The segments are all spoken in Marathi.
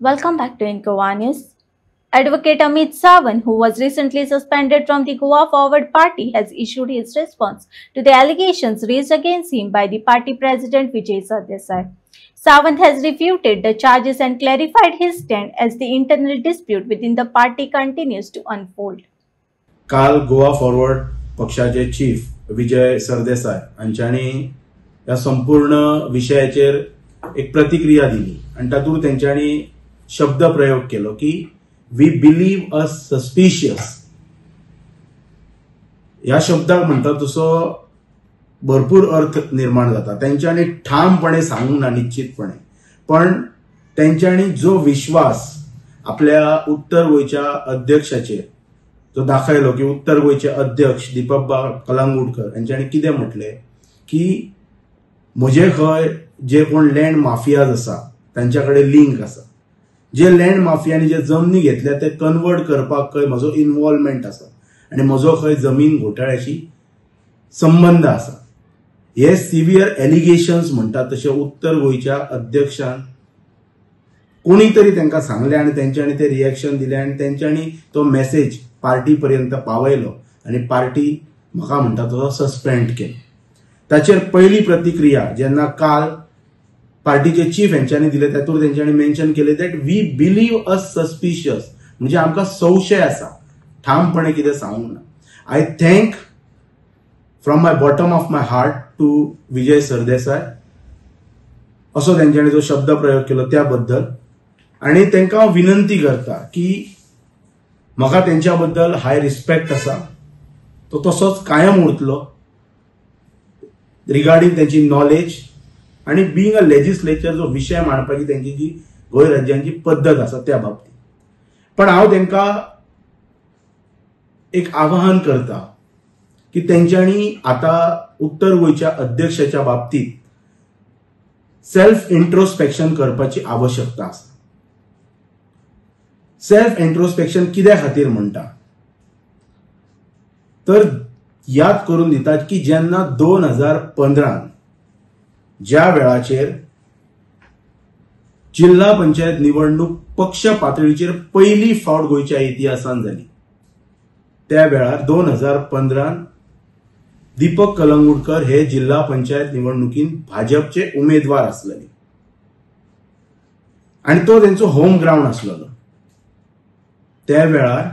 Welcome back to Incoa News. Advocate Amit Sawant, who was recently suspended from the Goa Forward Party, has issued his response to the allegations raised against him by the party president Vijay Sardesai. Sawant has refuted the charges and clarified his stand as the internal dispute within the party continues to unfold. काल गोवा फॉरवर्ड पक्षाचे चीफ विजय सरदेसाय हांच्यांनी ह्या संपूर्ण विशयाचेर एक प्रतिक्रिया दिली आणि तातूंत तेंच्यांनी शब्द प्रयोग केलो की वी बिलीव अस सस्पिशियस. ह्या शब्दाक म्हणटा तसो भरपूर अर्थ निर्माण जाता. तेंच्यांनी ठामपणे सांगूंक ना निश्चितपणे, पण तेंच्यांनी जो विश्वास आपल्या उत्तर गोंयच्या अध्यक्षाचेर जो दाखयलो की उत्तर गोंयचे अध्यक्ष दीपक कलांगूटकर यांच्यानी कितें म्हटले की म्हजे खंय जे कोण लँड माफियाज आसा तांच्या कडेन लिंक आसा, जे लँड माफियांनी जे जमनी घेतल्या ते कन्वर्ट करपाक खंय म्हजो इन्वॉल्वमेंट आसा आनी म्हजो खंय जमीन घोटाळ्याशी संबंध आसा. हे सिव्हियर एलिगेशन्स म्हणटात तशे उत्तर गोंयच्या अध्यक्षान कोणी तरी तांकां सांगले आनी तेंच्यांनी ते रिएक्शन दिले आनी तेंच्यांनी तो मेसेज पार्टी पर्यंत पावयलो आनी पार्टी म्हाका म्हणटा तो सस्पेंड केलो. ताचेर पहिली प्रतिक्रिया जेन्ना काल पार्टीचे चीफ हेंच्यांनी दिले तातूंत तेंच्यांनी मेन्शन केले that we believe us suspicious, म्हणजे आमकां संशय आसा, ठामपणे कितें सांगूंक ना. I thank from my bottom of my heart to Vijay Sardesai असो तेंच्यांनी जो शब्द प्रयोग केलो त्या बद्दल. आनी तांकां हांव विनंती करता की म्हाका तेंच्या बद्दल हाय रिस्पेक्ट आसा, तो तसोच कायम उरतलो रिगार्डिंग तेंची नॉलेज आनी बिंग अ लेजिस्लेचर जो विशय मांडपाची तेंची जी गोंय राज्यांची पद्दत आसा त्या बाबतीत. पण हांव तेंकां एक आवाहन करता की तेंच्यांनी आता उत्तर गोंयच्या अध्यक्षाच्या बाबतीत सेल्फ इंट्रोस्पेक्शन करपाची आवश्यकता आसा. सेल्फ इंट्रोस्पेक्शन कित्या खातीर म्हणटा तर याद करून दितात की जेन्ना 2015 ज्या वेळाचेर जिल्हा पंचायत निवडणूक पक्ष पातळीचेर पहिली फावट गोंयच्या इतिहासान जाली, त्या वेळार 2015 दीपक कलंगूटकर हे जिल्हा पंचायत निवडणुकीन भाजपचे उमेदवार आसलेले आणि तो तेंचो होम ग्राउंड आसलेलो. त्या वेळार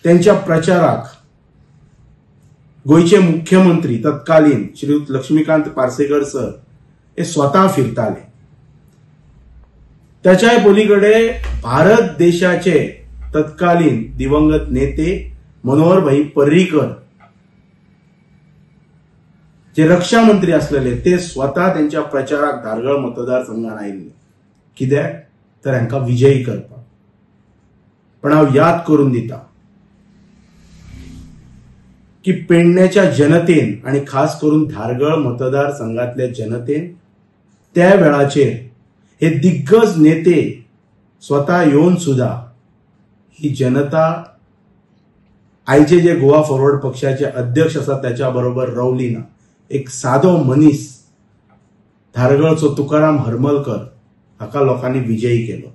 त्यांच्या प्रचाराक गोयचे मुख्यमंत्री तत्कालीन श्रीयुत लक्ष्मीकांत पार्सेकर सर हे स्वतः फिरताले. त्याच्या पलीकडे भारत देशाचे तत्कालीन दिवंगत नेते मनोहर भाई पर्रीकर जे रक्षा मंत्री असलेले ते स्वतः त्यांच्या प्रचाराक धारगळ मतदारसंघात आयिल्ले. कित्याक तर हांकां विजयी करपाक. पण हांव याद करून दिता की पेडण्याच्या जनतेन आणि खास करून धारगळ मतदारसंघातल्या जनतेन त्या वेळाचेर हे दिग्गज नेते स्वतः येऊन सुद्धा ही जनता आयचे जे गोवा फॉरवर्ड पक्षाचे अध्यक्ष आसा त्याच्या बरोबर रावली ना. एक सादो मनीस धारगळचो तुकाराम हरमलकर हाका लोकांनी विजयी केलो.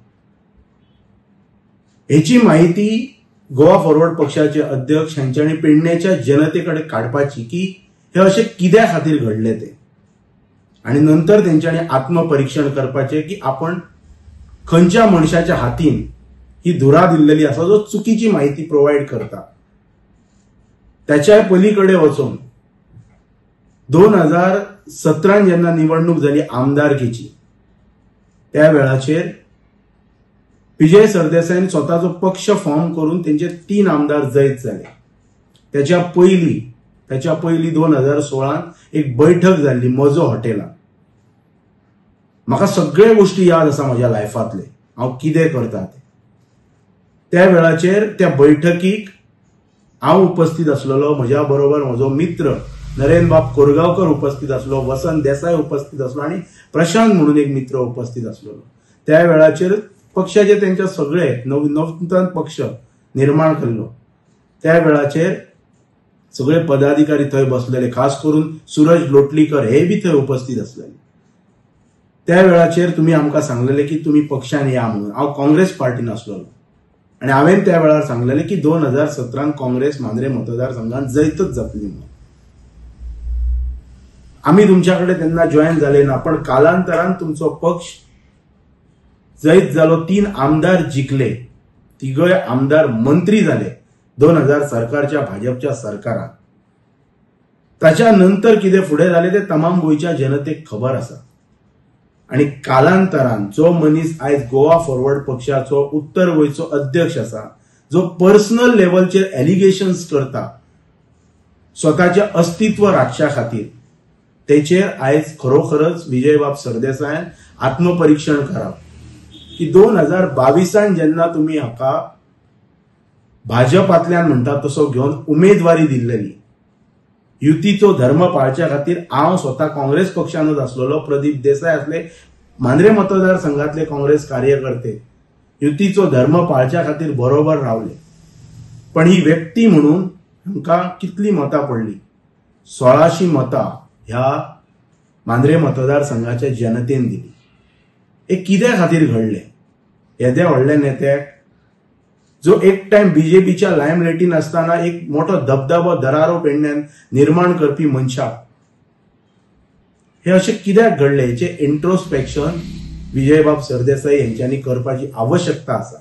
हेची माहिती गोवा फॉरवर्ड पक्षाचे अध्यक्ष हांच्यांनी पेडण्याच्या जनतेकडे काडपाची की हे असे कित्या खातीर घडले ते, आणि नंतर तेंच्यांनी आत्मपरीक्षण करपाचे की आपण खंयच्या मनशाच्या हातीन ही धुरा दिल्लेली आसा जो चुकीची माहिती प्रोवाइड करता. त्याच्या पलीकडे वचून 2017 जेन्ना निवडणूक जाली आमदारकीची त्या वेळाचेर विजय सरदेसाईन स्वतःचो पक्ष फॉर्म करून तेंचे 3 आमदार जैत झाले. त्याच्या पयली 2016 एक बैठक जाल्ली मजो हॉटेलात. म्हाका सगळे गोष्टी याद आसा म्हज्या लायफांतले, हांव कितें करता ते. त्या वेळाचेर त्या बैठकीक हांव उपस्थित आसलेलो, म्हज्या बरोबर म्हजो मित्र नरेंद्र बाब कोरगांवकर उपस्थित आसलो, वसंत देसाई उपस्थित आसलो आणि प्रशांत म्हणून एक मित्र उपस्थित आसलेलो. त्या वेळाचेर पक्षाचे त्यांच्या सगळे नवतन पक्ष निर्माण केल्लो. त्या वेळाचेर सगळे पदाधिकारी थंय बसलेले, खास करून सूरज लोटलीकर हे बी थंय उपस्थित आसलेले. त्या वेळाचेर तुम्ही आमकां सांगलेले की तुम्ही पक्षान या म्हणून. हांव काँग्रेस पार्टीन आसलोलो आनी हांवें त्या वेळार सांगलेलें की 2017 काँग्रेस मांद्रे मतदारसंघात जैतच जातली म्हणून. आम्ही तुमच्याकडे तेन्ना जॉईन झाले ना, पण कालांतरान तुमचो पक्ष जैत जालो. 3 आमदार जिखले, 3 आमदार मंत्री झाले 2000 सरकारच्या भाजपच्या सरकारात. ताच्या नंतर कितें फुडें जालें ते तमाम गोंयच्या जनतेक खबर आसा. आणि कालांतरान जो मनीस आयज गोवा फॉरवर्ड पक्षाचो उत्तर गोंयचो अध्यक्ष आसा, जो पर्सनल लेवलचेर एलिगेशन्स करता स्वताचे अस्तित्व राखच्या खातीर, तेचेर आयज खरोखरच विजयबाब सरदेसायान आत्मपरीक्षण करप की 2022 जेन्ना तुम्ही हाका भाजपांतल्यान म्हणटा तसो घेवन उमेदवारी दिल्लेली, युतीचो धर्म पाळच्या खातीर हांव स्वता काँग्रेस पक्षानच आसलेलो, प्रदीप देसाय असले मांद्रे मतदारसंघातले काँग्रेस कार्यकर्ते युतीचो धर्म पाळच्या खातीर बरोबर रावले. पण ही व्यक्ती म्हणून हांकां कितली मतां पडली? 1600 मतां ह्या मांद्रे मतदारसंघाच्या जनतेन दिली. हे कित्या खातीर घडले? येद्या व्हडल्या नेत्याक, जो एक टाइम बीजेपीच्या लायमलायटीन असताना एक मोठो धबधबो दरारो पेडण्यान निर्माण करपी मनशाक हे अशें कित्याक घडले? हेचे इंट्रोस्पेक्शन विजयबाब सरदेसाई यांच्यानी करपाची आवश्यकता आसा.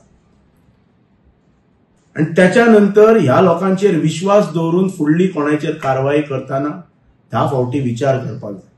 आणि त्याच्यानंतर ह्या लोकांचेर विश्वास दवरून फुडली कोणाचेर कारवाई करताना 10 फावटी विचार करपाक जाय.